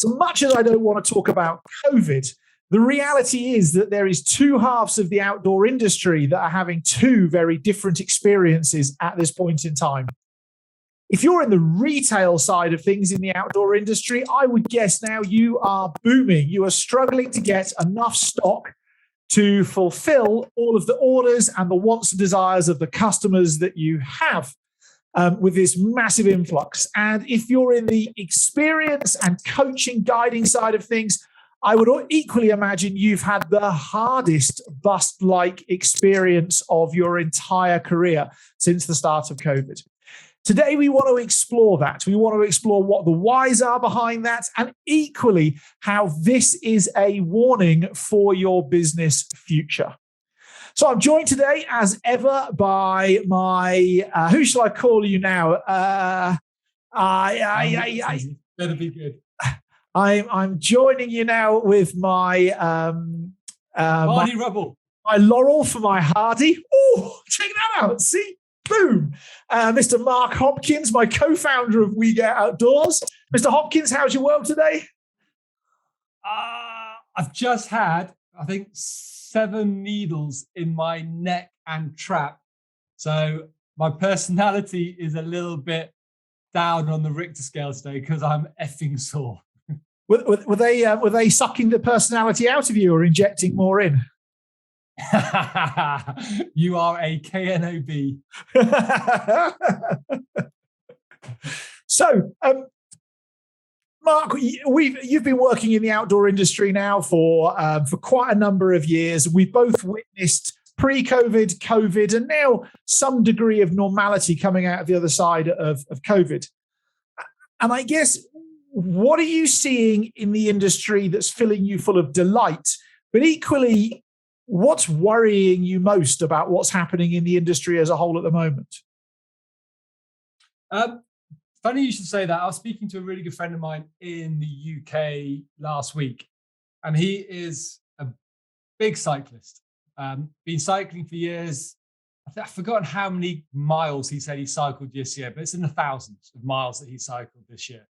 So much as I don't want to talk about COVID, the reality is that there is two halves of the outdoor industry that are having two very different experiences at this point in time. If you're in the retail side of things in the outdoor industry, I would guess now you are booming. You are struggling to get enough stock to fulfill all of the orders and the wants and desires of the customers that you have with this massive influx. And if you're in the experience and coaching, guiding side of things, I would equally imagine you've had the hardest bust-like experience of your entire career since the start of COVID. Today, we want to explore that. We want to explore what the whys are behind that, and equally how this is a warning for your business future. So I'm joined today, as ever, by my, who shall I call you now? Better be good. I'm joining you now with my Hardy Rubble. My Laurel for my Hardy. Oh, check that out. See? Boom. Mr. Mark Hopkins, my co-founder of We Get Outdoors. Mr. Hopkins, how's your world today? I've just had, I think, 7 needles in my neck and trap. So my personality is a little bit down on the Richter scale today because I'm effing sore. Were they sucking the personality out of you or injecting more in? You are a KNOB. So, Mark, you've been working in the outdoor industry now for quite a number of years. We've both witnessed pre-COVID, COVID, and now some degree of normality coming out of the other side of COVID. And I guess, what are you seeing in the industry that's filling you full of delight, but equally, what's worrying you most about what's happening in the industry as a whole at the moment? Funny you should say that. I was speaking to a really good friend of mine in the UK last week, and he is a big cyclist. Been cycling for years. I've forgotten how many miles he said he cycled this year, but it's in the thousands of miles that he cycled this year.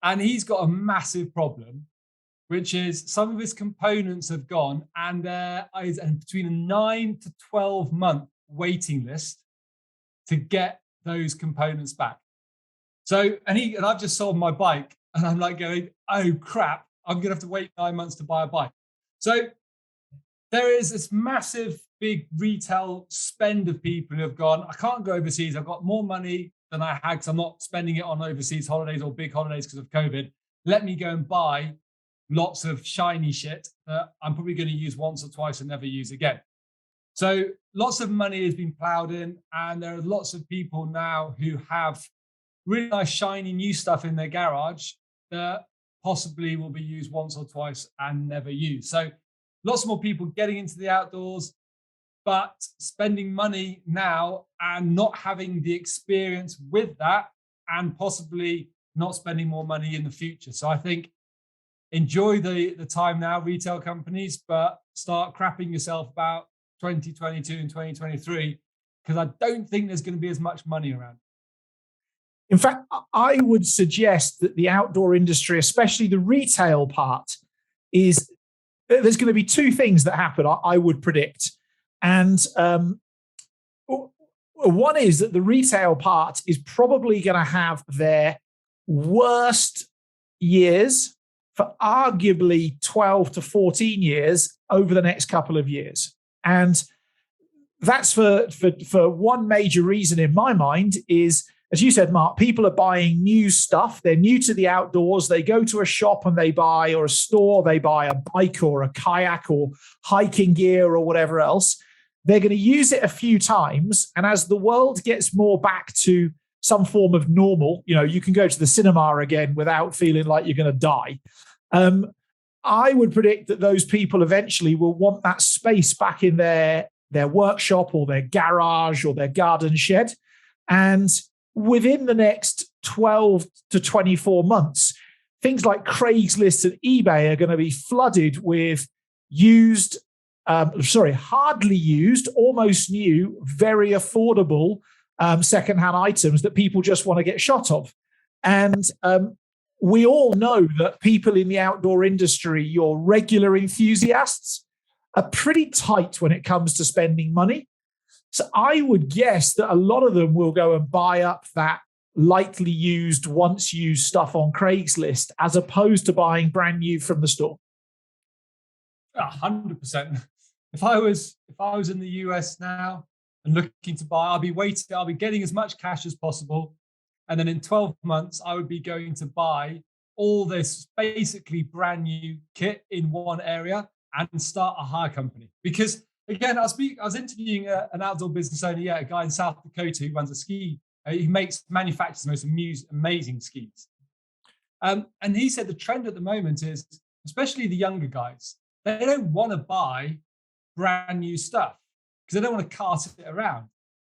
And he's got a massive problem, which is some of his components have gone, and there is between a 9 to 12 month waiting list to get those components back. So, and I've just sold my bike, and I'm like going, oh crap, I'm gonna have to wait 9 months to buy a bike. So there is this massive, big retail spend of people who have gone, I can't go overseas. I've got more money than I had because I'm not spending it on overseas holidays or big holidays because of COVID. Let me go and buy lots of shiny shit that I'm probably going to use once or twice and never use again. So lots of money has been plowed in, and there are lots of people now who have really nice shiny new stuff in their garage that possibly will be used once or twice and never used. So lots more people getting into the outdoors, but spending money now and not having the experience with that, and possibly not spending more money in the future. So I think enjoy the time now, retail companies, but start crapping yourself about 2022 and 2023, because I don't think there's going to be as much money around. In fact, I would suggest that the outdoor industry, especially the retail part, is there's going to be two things that happen, I would predict. And one is that the retail part is probably going to have their worst years for arguably 12 to 14 years over the next couple of years. And that's for one major reason in my mind is, as you said, Mark, people are buying new stuff. They're new to the outdoors. They go to a shop and they buy, or a store, they buy a bike or a kayak or hiking gear or whatever else. They're going to use it a few times. And as the world gets more back to some form of normal, you can go to the cinema again without feeling like you're going to die. I would predict that those people eventually will want that space back in their workshop or their garage or their garden shed. And within the next 12 to 24 months, things like Craigslist and eBay are going to be flooded with hardly used, almost new, very affordable secondhand items that people just want to get shot of. And we all know that people in the outdoor industry, your regular enthusiasts, are pretty tight when it comes to spending money. So I would guess that a lot of them will go and buy up that lightly used, once used stuff on Craigslist as opposed to buying brand new from the store. 100%. If I was in the US now and looking to buy, I'll be getting as much cash as possible. And then in 12 months, I would be going to buy all this basically brand new kit in one area and start a hire company. Because again, I was interviewing an outdoor business owner, a guy in South Dakota who runs a ski. He manufactures the most amazing skis. And he said the trend at the moment is, especially the younger guys, they don't want to buy brand new stuff because they don't want to cart it around.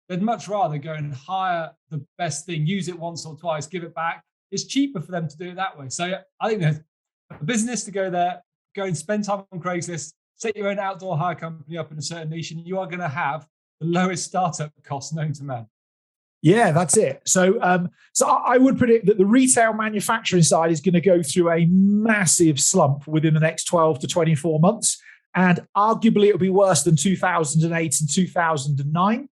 They'd much rather go and hire the best thing, use it once or twice, give it back. It's cheaper for them to do it that way. So I think there's a business to go there, go and spend time on Craigslist, set your own outdoor hire company up in a certain niche, and you are going to have the lowest startup cost known to man. Yeah, that's it. So I would predict that the retail manufacturing side is going to go through a massive slump within the next 12 to 24 months. And arguably it'll be worse than 2008 and 2009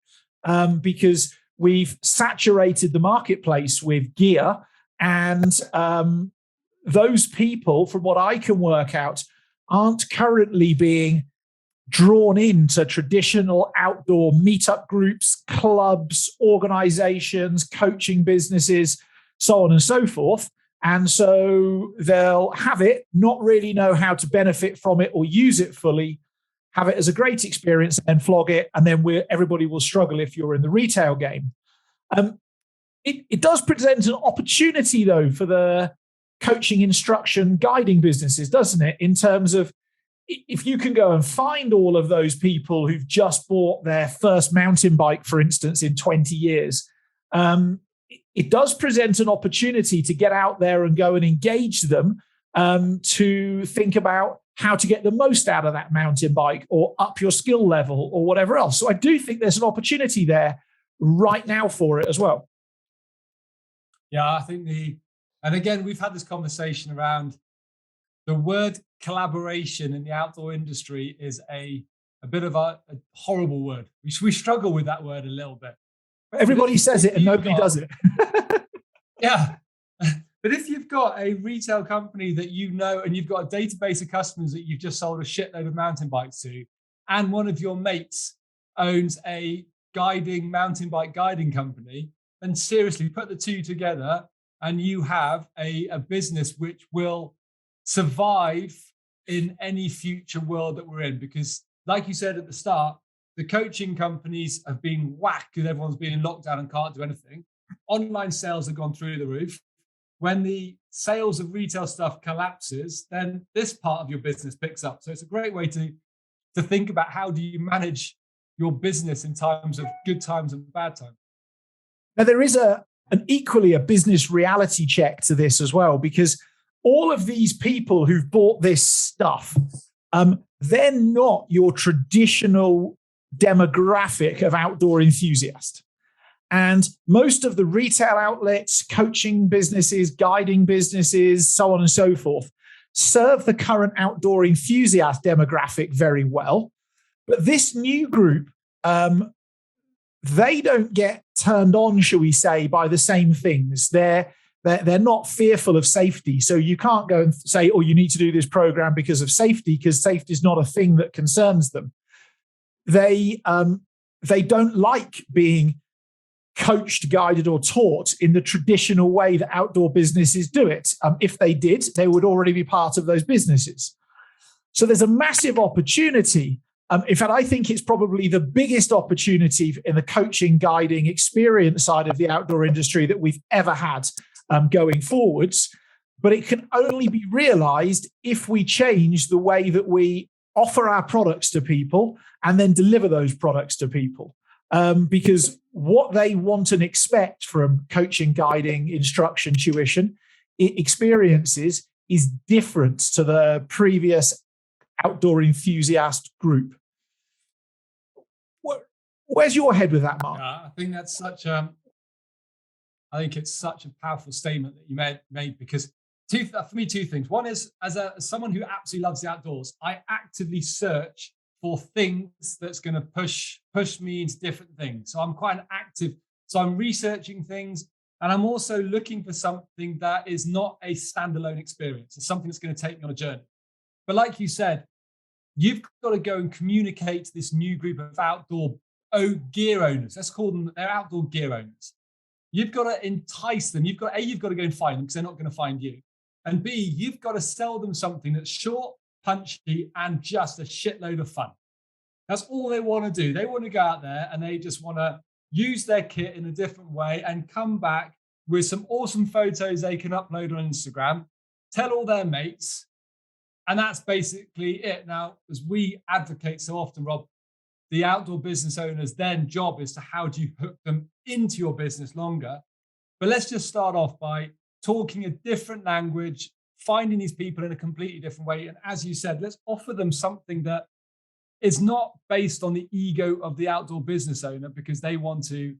because we've saturated the marketplace with gear. And those people, from what I can work out, aren't currently being drawn into traditional outdoor meetup groups, clubs, organizations, coaching businesses, so on and so forth. And so they'll have it, not really know how to benefit from it or use it fully, have it as a great experience and flog it. And then everybody will struggle if you're in the retail game. It does present an opportunity, though, for the coaching, instruction, guiding businesses, doesn't it? In terms of if you can go and find all of those people who've just bought their first mountain bike, for instance, in 20 years, it does present an opportunity to get out there and go and engage them to think about how to get the most out of that mountain bike or up your skill level or whatever else. So I do think there's an opportunity there right now for it as well. Yeah, I think and again, we've had this conversation around the word collaboration in the outdoor industry is a bit of a horrible word. We struggle with that word a little bit. Everybody says it and nobody does it. Yeah. But if you've got a retail company that you know and you've got a database of customers that you've just sold a shitload of mountain bikes to, and one of your mates owns a mountain bike guiding company, then seriously put the two together and you have a business which will survive in any future world that we're in. Because like you said at the start, the coaching companies have been whacked because everyone's been in lockdown and can't do anything. Online sales have gone through the roof. When the sales of retail stuff collapses, then this part of your business picks up. So it's a great way to think about how do you manage your business in times of good times and bad times. Now, there is an equally a business reality check to this as well, because all of these people who've bought this stuff, they're not your traditional demographic of outdoor enthusiast. And most of the retail outlets, coaching businesses, guiding businesses, so on and so forth, serve the current outdoor enthusiast demographic very well. But this new group, they don't get turned on, shall we say, by the same things. They're not fearful of safety. So you can't go and say, oh, you need to do this program because of safety, because safety is not a thing that concerns them. They don't like being coached, guided, or taught in the traditional way that outdoor businesses do it. If they did, they would already be part of those businesses. So there's a massive opportunity. In fact, I think it's probably the biggest opportunity in the coaching, guiding, experience side of the outdoor industry that we've ever had going forwards. But it can only be realized if we change the way that we offer our products to people and then deliver those products to people. Because what they want and expect from coaching, guiding, instruction, tuition, experiences is different to the previous outdoor enthusiast group. Where's your head with that, Mark? I think that's I think it's such a powerful statement that you made, because for me, two things. One is, as someone who absolutely loves the outdoors, I actively search for things that's going to push me into different things. So I'm quite an active. So I'm researching things, and I'm also looking for something that is not a standalone experience. It's something that's going to take me on a journey. But like you said, you've got to go and communicate to this new group of outdoor gear owners. Let's call them, they're outdoor gear owners. You've got to entice them. You've got to go and find them because they're not going to find you. And B, you've got to sell them something that's short, punchy, and just a shitload of fun. That's all they want to do. They want to go out there and they just want to use their kit in a different way and come back with some awesome photos they can upload on Instagram, tell all their mates, and that's basically it. Now, as we advocate so often, Rob, the outdoor business owners' then job is to how do you hook them into your business longer. But let's just start off by talking a different language, finding these people in a completely different way. And as you said, let's offer them something that is not based on the ego of the outdoor business owner because they want to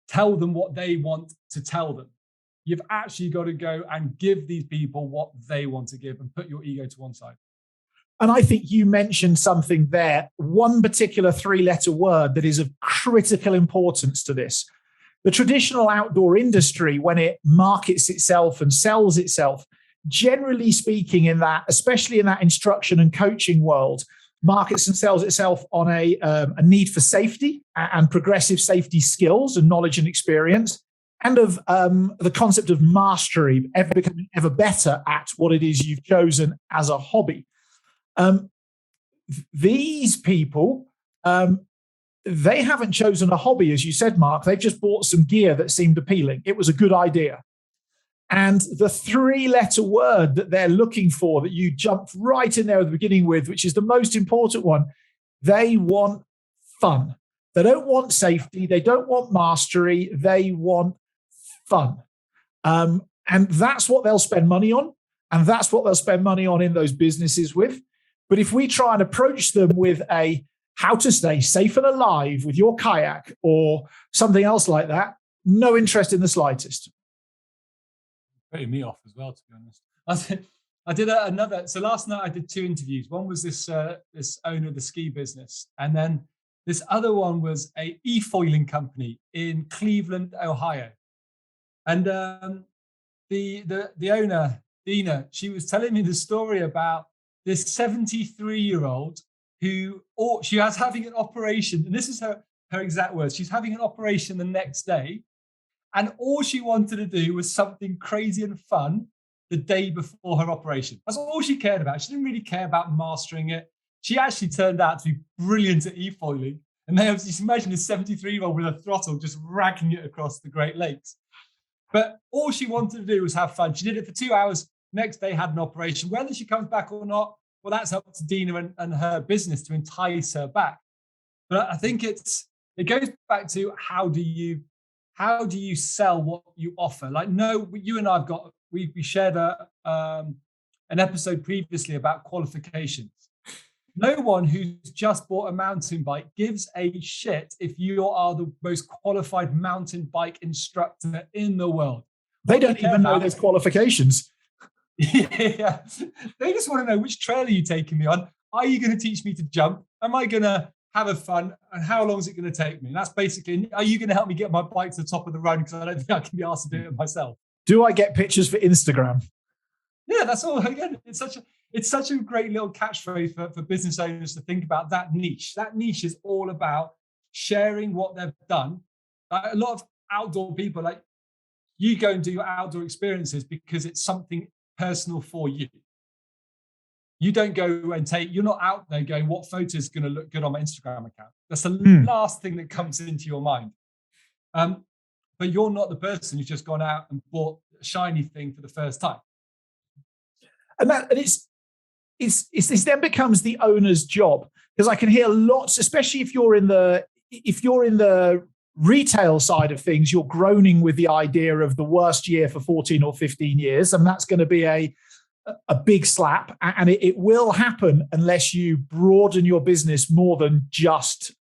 tell them what they want to tell them. You've actually got to go and give these people what they want to give and put your ego to one side. And I think you mentioned something there, one particular 3-letter word that is of critical importance to this. The traditional outdoor industry, when it markets itself and sells itself, generally speaking, in that, especially in that instruction and coaching world, markets and sells itself on a need for safety and progressive safety skills and knowledge and experience, and of the concept of mastery, becoming ever better at what it is you've chosen as a hobby. These people, they haven't chosen a hobby, as you said, Mark. They've just bought some gear that seemed appealing. It was a good idea. And the 3-letter word that they're looking for, that you jumped right in there at the beginning with, which is the most important one, they want fun. They don't want safety. They don't want mastery. They want fun. And that's what they'll spend money on. And that's what they'll spend money on in those businesses with. But if we try and approach them with a how to stay safe and alive with your kayak or something else like that, no interest in the slightest. Putting me off as well, to be honest. I did another. So last night I did 2 interviews. One was this owner of the ski business, and then this other one was a e-foiling company in Cleveland, Ohio. And the owner, Dina, she was telling me the story about this 73-year-old who, she was having an operation, and this is her exact words. She's having an operation the next day. And all she wanted to do was something crazy and fun the day before her operation. That's all she cared about. She didn't really care about mastering it. She actually turned out to be brilliant at e-foiling. And they just imagine this 73-year-old with a throttle just ragging it across the Great Lakes. But all she wanted to do was have fun. She did it for 2 hours. Next day had an operation. Whether she comes back or not, well, that's up to Dina and her business to entice her back. But I think it goes back to how do you sell what you offer? Like, no, you and I've got, we shared an episode previously about qualifications. No one who's just bought a mountain bike gives a shit if you are the most qualified mountain bike instructor in the world. They don't even know there's qualifications. Yeah, they just want to know, which trail are you taking me on? Are you going to teach me to jump? Am I going to have a fun? And how long is it going to take me? And that's basically, are you going to help me get my bike to the top of the run? Because I don't think I can be asked to do it myself. Do I get pictures for Instagram? Yeah, that's all. Again, it's such a great little catchphrase for business owners to think about that niche. That niche is all about sharing what they've done. A lot of outdoor people, like, you go and do your outdoor experiences because it's something personal for you. You don't go and you're not out there going, what photo is going to look good on my Instagram account? That's the last thing that comes into your mind. But you're not the person who's just gone out and bought a shiny thing for the first time. And this then becomes the owner's job, because I can hear lots, especially if you're in the retail side of things, you're groaning with the idea of the worst year for 14 or 15 years, and that's going to be a big slap, and it will happen unless you broaden your business more than just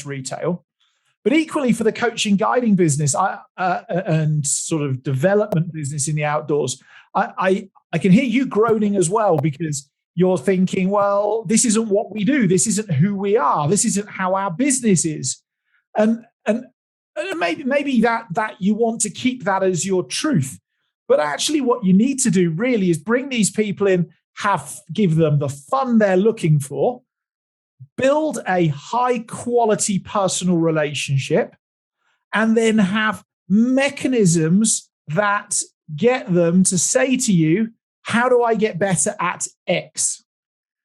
retail. But equally for the coaching guiding business and sort of development business in the outdoors, I can hear you groaning as well, because you're thinking, well, this isn't what we do. This isn't who we are. This isn't how our business is. And maybe that you want to keep that as your truth. But actually what you need to do really is bring these people in, give them the fun they're looking for, build a high quality personal relationship, and then have mechanisms that get them to say to you, how do I get better at X?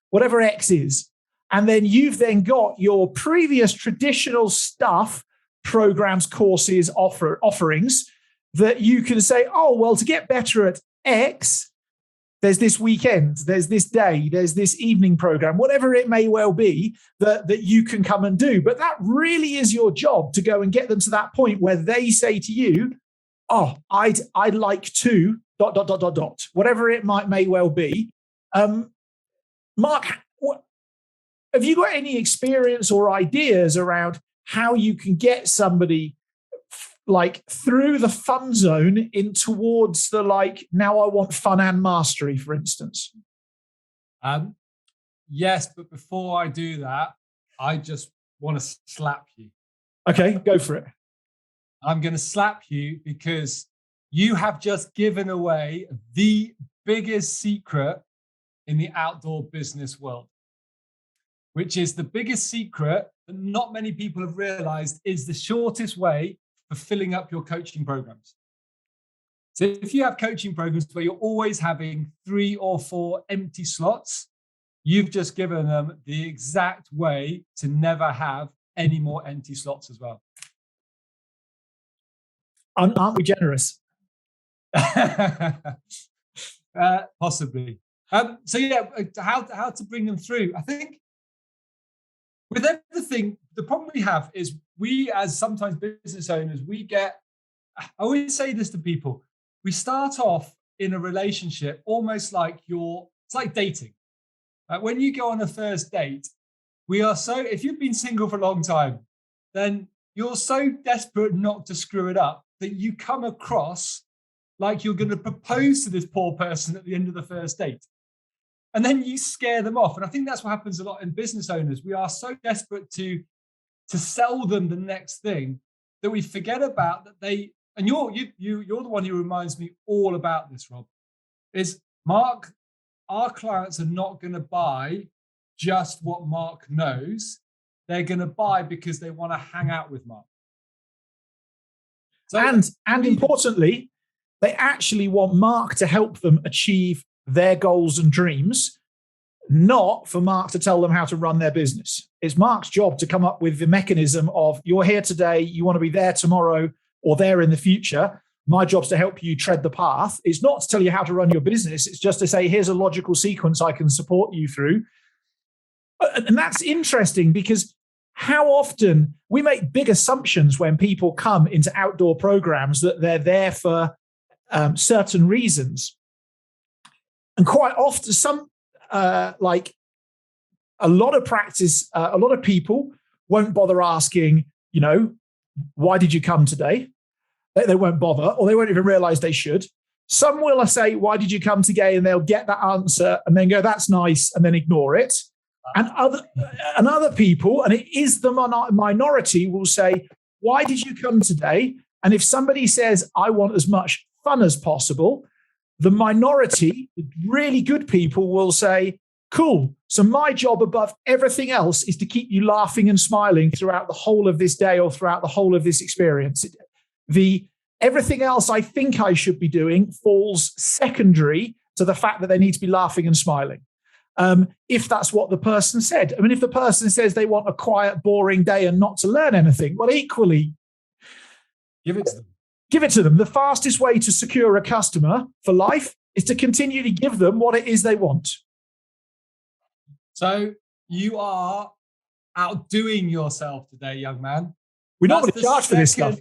Whatever X is. And then you've then got your previous traditional stuff, programs, courses, offerings that you can say, oh, well, to get better at X, there's this weekend, there's this day, there's this evening program, whatever it may well be that you can come and do. But that really is your job, to go and get them to that point where they say to you, oh, I'd like to ... whatever it may well be. Mark, have you got any experience or ideas around how you can get somebody like through the fun zone in towards the now I want fun and mastery, for instance? Yes, but before I do that, I just want to slap you. Okay, go for it. I'm going to slap you because you have just given away the biggest secret in the outdoor business world, which is the biggest secret that not many people have realized is the shortest way for filling up your coaching programs. So if you have coaching programs where you're always having 3 or 4 empty slots, you've just given them the exact way to never have any more empty slots as well. Aren't we generous? Possibly. So yeah, how to bring them through? I think with everything, the problem we have is we, as sometimes business owners, I always say this to people, we start off in a relationship almost like it's like dating. When you go on a first date, if you've been single for a long time, then you're so desperate not to screw it up that you come across like you're going to propose to this poor person at the end of the first date. And then you scare them off. And I think that's what happens a lot in business owners. We are so desperate to sell them the next thing that we forget about that and you're the one who reminds me all about this, Rob, is Mark, our clients are not going to buy just what Mark knows. They're going to buy because they want to hang out with Mark. So, and importantly, they actually want Mark to help them achieve their goals and dreams, not for Mark to tell them how to run their business. It's Mark's job to come up with the mechanism of, you're here today, you want to be there tomorrow or there in the future. My job's to help you tread the path. It's not to tell you how to run your business. It's just to say, here's a logical sequence I can support you through. And that's interesting because how often we make big assumptions when people come into outdoor programs that they're there for certain reasons. And quite often, a lot of practice, a lot of people won't bother asking, why did you come today? They won't bother, or they won't even realize they should. Some will say, why did you come today? And they'll get that answer and then go, that's nice, and then ignore it. And other people, and it is the minority, will say, why did you come today? And if somebody says, I want as much fun as possible, the minority, really good people, will say, cool. So my job above everything else is to keep you laughing and smiling throughout the whole of this day or throughout the whole of this experience. Everything else I think I should be doing falls secondary to the fact that they need to be laughing and smiling. If that's what the person said. I mean, if the person says they want a quiet, boring day and not to learn anything, well, equally, give it to them. Give it to them. The fastest way to secure a customer for life is to continue to give them what it is they want. So you are outdoing yourself today, young man. We're not going to charge for this stuff.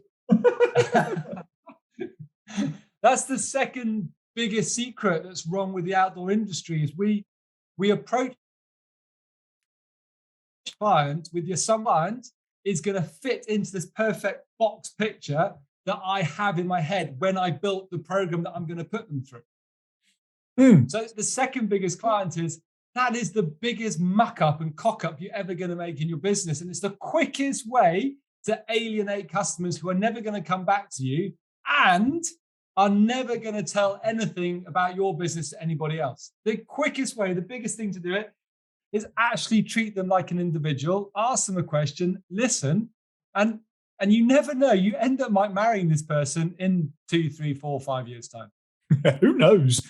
That's the second biggest secret that's wrong with the outdoor industry is we approach client with your mind is going to fit into this perfect box picture that I have in my head when I built the program that I'm going to put them through. So the second biggest client is, that is the biggest muck up and cock up you're ever going to make in your business. And it's the quickest way to alienate customers who are never going to come back to you and are never going to tell anything about your business to anybody else. The quickest way, the biggest thing to do it is actually treat them like an individual, ask them a question, listen, and you never know, you end up marrying this person in 2, 3, 4, 5 years' time. Who knows?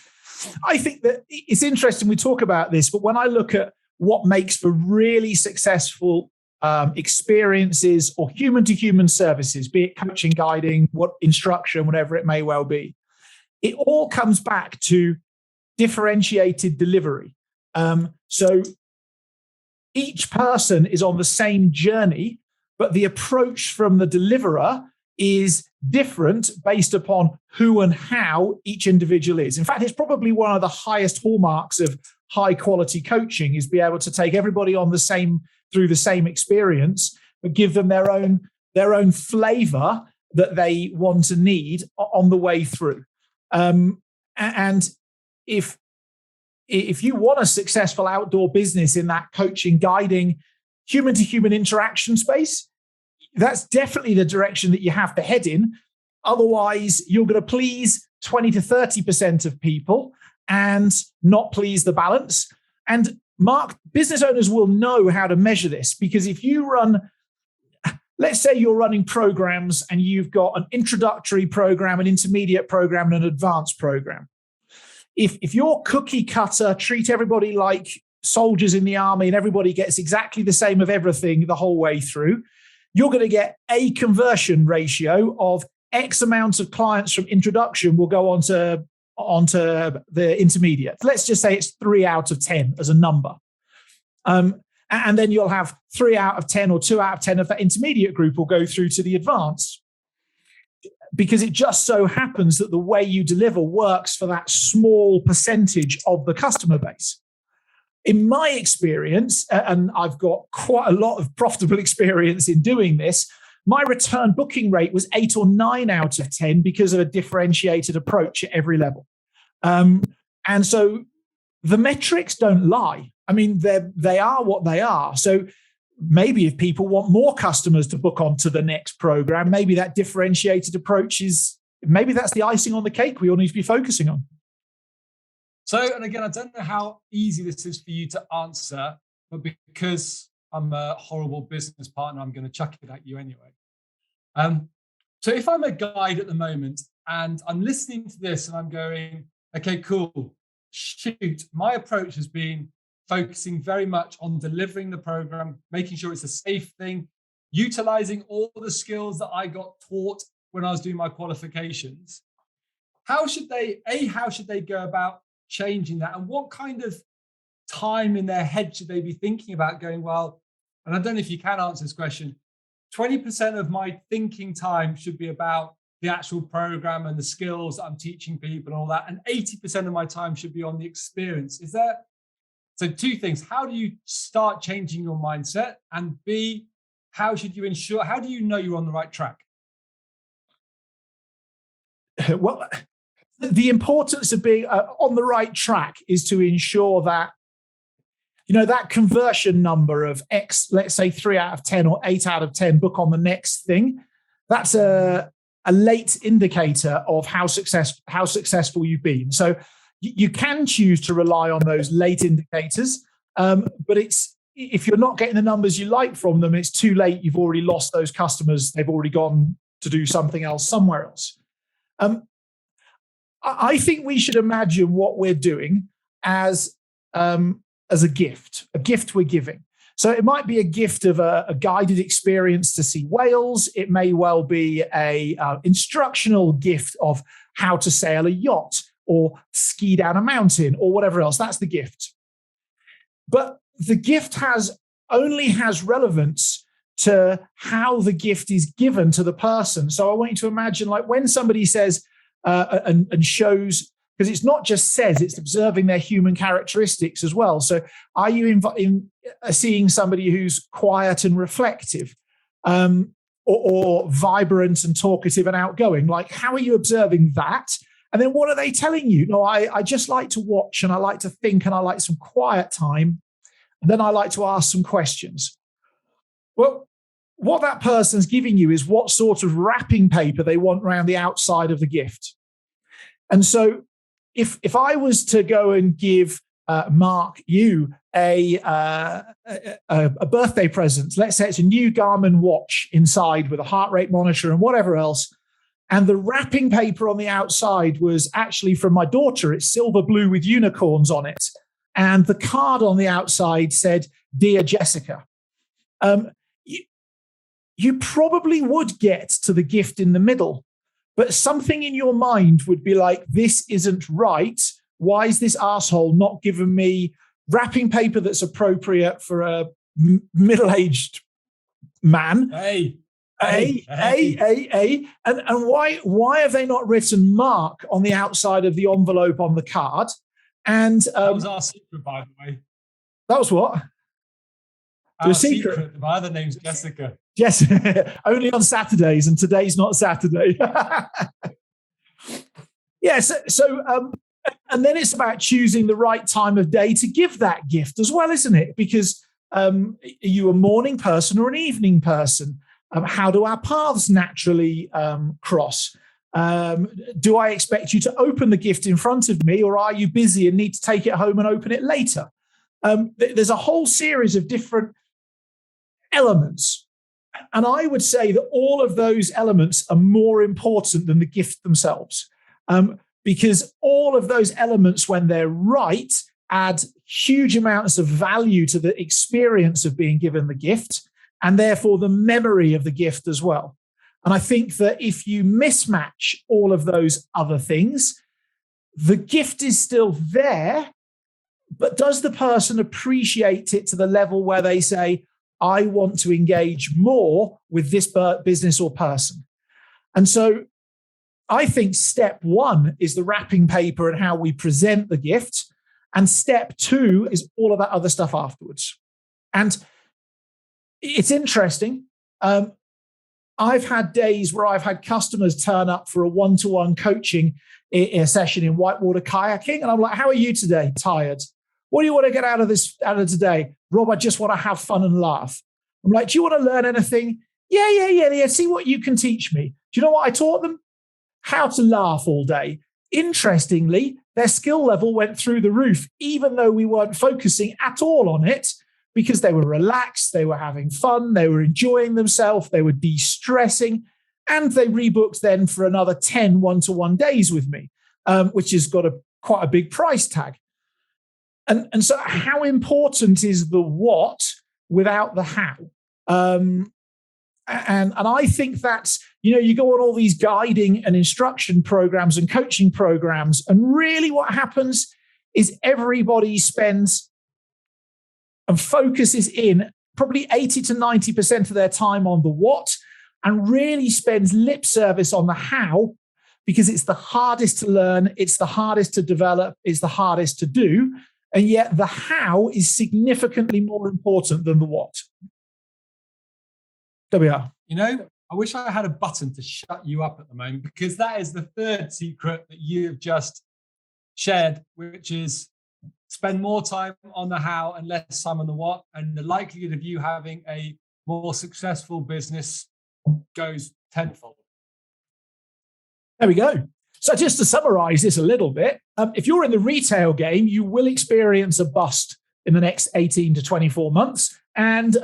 I think that it's interesting we talk about this, but when I look at what makes for really successful experiences or human-to-human services, be it coaching, guiding, what instruction, whatever it may well be, it all comes back to differentiated delivery. So each person is on the same journey, but the approach from the deliverer is different based upon who and how each individual is. In fact, it's probably one of the highest hallmarks of high quality coaching, is be able to take everybody on through the same experience, but give them their own flavor that they want and need on the way through. And if you want a successful outdoor business in that coaching, guiding, human to human interaction space, that's definitely the direction that you have to head in. Otherwise, you're going to please 20 to 30% of people and not please the balance. And Mark, business owners will know how to measure this, because if you run, let's say you're running programs and you've got an introductory program, an intermediate program, and an advanced program. If you're cookie cutter, treat everybody like soldiers in the army and everybody gets exactly the same of everything the whole way through, you're going to get a conversion ratio of X amount of clients from introduction will go onto the intermediate. Let's just say it's 3 out of 10 as a number. And then you'll have 3 out of 10 or 2 out of 10 of that intermediate group will go through to the advanced. Because it just so happens that the way you deliver works for that small percentage of the customer base. In my experience, and I've got quite a lot of profitable experience in doing this, my return booking rate was 8 or 9 out of 10 because of a differentiated approach at every level. And so the metrics don't lie. I mean, they are what they are. So maybe if people want more customers to book onto the next program, maybe that differentiated approach maybe that's the icing on the cake we all need to be focusing on. So, and again, I don't know how easy this is for you to answer, but because I'm a horrible business partner, I'm going to chuck it at you anyway. So if I'm a guide at the moment and I'm listening to this and I'm going, okay, cool, shoot, my approach has been focusing very much on delivering the program, making sure it's a safe thing, utilizing all the skills that I got taught when I was doing my qualifications. How should they go about changing that? And what kind of time in their head should they be thinking about going, well, and I don't know if you can answer this question, 20% of my thinking time should be about the actual program and the skills that I'm teaching people and all that, and 80% of my time should be on the experience. Is there? So 2 things. How do you start changing your mindset? And B, how do you know you're on the right track? Well, the importance of being on the right track is to ensure that, that conversion number of X, let's say 3 out of 10 or 8 out of 10 book on the next thing. That's a late indicator of how successful you've been. So you can choose to rely on those late indicators, but if you're not getting the numbers you like from them, it's too late. You've already lost those customers. They've already gone to do something else somewhere else. I think we should imagine what we're doing as a gift we're giving. So it might be a gift of a guided experience to see whales. It may well be a instructional gift of how to sail a yacht or ski down a mountain or whatever else. That's the gift. But the gift only has relevance to how the gift is given to the person. So I want you to imagine, like, when somebody says and shows, because it's not just says, it's observing their human characteristics as well. So are you seeing somebody who's quiet and reflective? or vibrant and talkative and outgoing? Like, how are you observing that? And then what are they telling you? No, I just like to watch, and I like to think, and I like some quiet time. And then I like to ask some questions. Well, what that person's giving you is what sort of wrapping paper they want around the outside of the gift. And so if I was to go and give Mark, you a birthday present, let's say it's a new Garmin watch inside with a heart rate monitor and whatever else, and the wrapping paper on the outside was actually from my daughter. It's silver blue with unicorns on it. And the card on the outside said, "Dear Jessica." You probably would get to the gift in the middle, but something in your mind would be like, this isn't right. Why is this asshole not giving me wrapping paper that's appropriate for a middle-aged man? And why have they not written Mark on the outside of the envelope on the card? And that was our secret, by the way. That was what? Our secret. My other name's Jessica. Yes, only on Saturdays, and today's not Saturday. Yes, and then it's about choosing the right time of day to give that gift as well, isn't it? Because are you a morning person or an evening person? How do our paths naturally cross? Do I expect you to open the gift in front of me, or are you busy and need to take it home and open it later? There's a whole series of different elements. And I would say that all of those elements are more important than the gift themselves, because all of those elements, when they're right, add huge amounts of value to the experience of being given the gift, and therefore the memory of the gift as well. And I think that if you mismatch all of those other things, the gift is still there, but does the person appreciate it to the level where they say, I want to engage more with this business or person? And so I think step one is the wrapping paper and how we present the gift. And step two is all of that other stuff afterwards. And it's interesting. I've had days where I've had customers turn up for a one-to-one coaching session in whitewater kayaking. And I'm like, how are you today? Tired. What do you want to get out of today? Rob, I just want to have fun and laugh. I'm like, do you want to learn anything? Yeah. See what you can teach me. Do you know what I taught them? How to laugh all day. Interestingly, their skill level went through the roof, even though we weren't focusing at all on it, because they were relaxed, they were having fun, they were enjoying themselves, they were de-stressing, and they rebooked then for another 10 one-to-one days with me, which has got quite a big price tag. And so how important is the what without the how? And I think that's, you go on all these guiding and instruction programs and coaching programs, and really what happens is everybody spends and focuses in probably 80 to 90% of their time on the what, and really spends lip service on the how, because it's the hardest to learn, it's the hardest to develop, it's the hardest to do. And yet the how is significantly more important than the what. There we are. I wish I had a button to shut you up at the moment, because that is the third secret that you've just shared, which is spend more time on the how and less time on the what. And the likelihood of you having a more successful business goes tenfold. There we go. So just to summarize this a little bit, if you're in the retail game, you will experience a bust in the next 18 to 24 months. And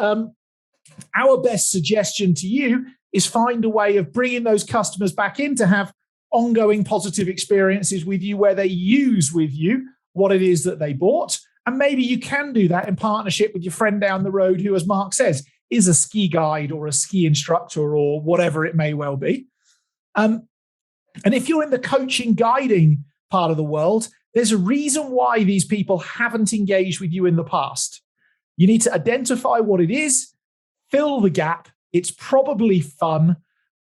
our best suggestion to you is find a way of bringing those customers back in to have ongoing positive experiences with you, where they use with you what it is that they bought. And maybe you can do that in partnership with your friend down the road who, as Mark says, is a ski guide or a ski instructor or whatever it may well be. And if you're in the coaching, guiding part of the world, there's a reason why these people haven't engaged with you in the past. You need to identify what it is, fill the gap. It's probably fun,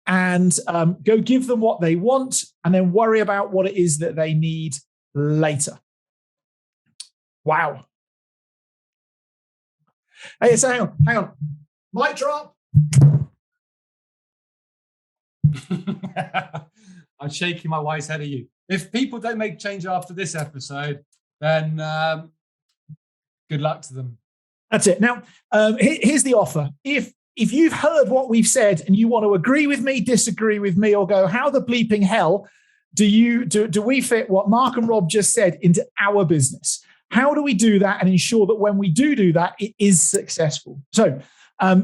and go give them what they want, and then worry about what it is that they need later. Wow. Hey, so hang on. Mic drop. I'm shaking my wise head at you. If people don't make change after this episode, then good luck to them. That's it. Now, here's the offer. If you've heard what we've said and you want to agree with me, disagree with me, or go, how the bleeping hell do we fit what Mark and Rob just said into our business? How do we do that and ensure that when we do that, it is successful? So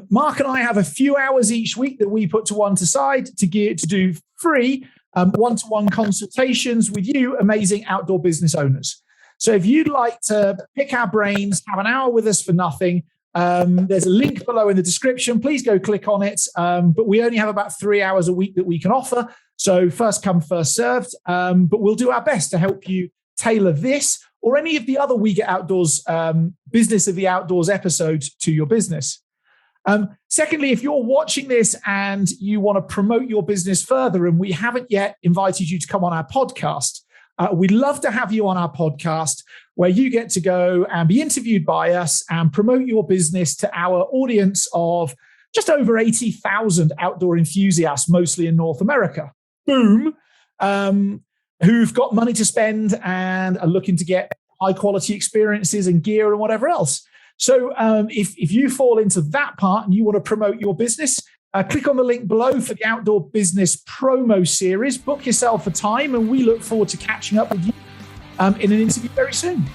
Mark and I have a few hours each week that we put to one side to do free one-to-one consultations with you, amazing outdoor business owners. So if you'd like to pick our brains, have an hour with us for nothing, there's a link below in the description. Please go click on it. But we only have about 3 hours a week that we can offer. So first come, first served. But we'll do our best to help you tailor this or any of the other We Get Outdoors Business of the Outdoors episodes to your business. Secondly, if you're watching this and you want to promote your business further and we haven't yet invited you to come on our podcast, we'd love to have you on our podcast where you get to go and be interviewed by us and promote your business to our audience of just over 80,000 outdoor enthusiasts, mostly in North America. Boom. Who've got money to spend and are looking to get high quality experiences and gear and whatever else. So if you fall into that part and you want to promote your business, click on the link below for the Outdoor Business Promo Series. Book yourself a time, and we look forward to catching up with you in an interview very soon.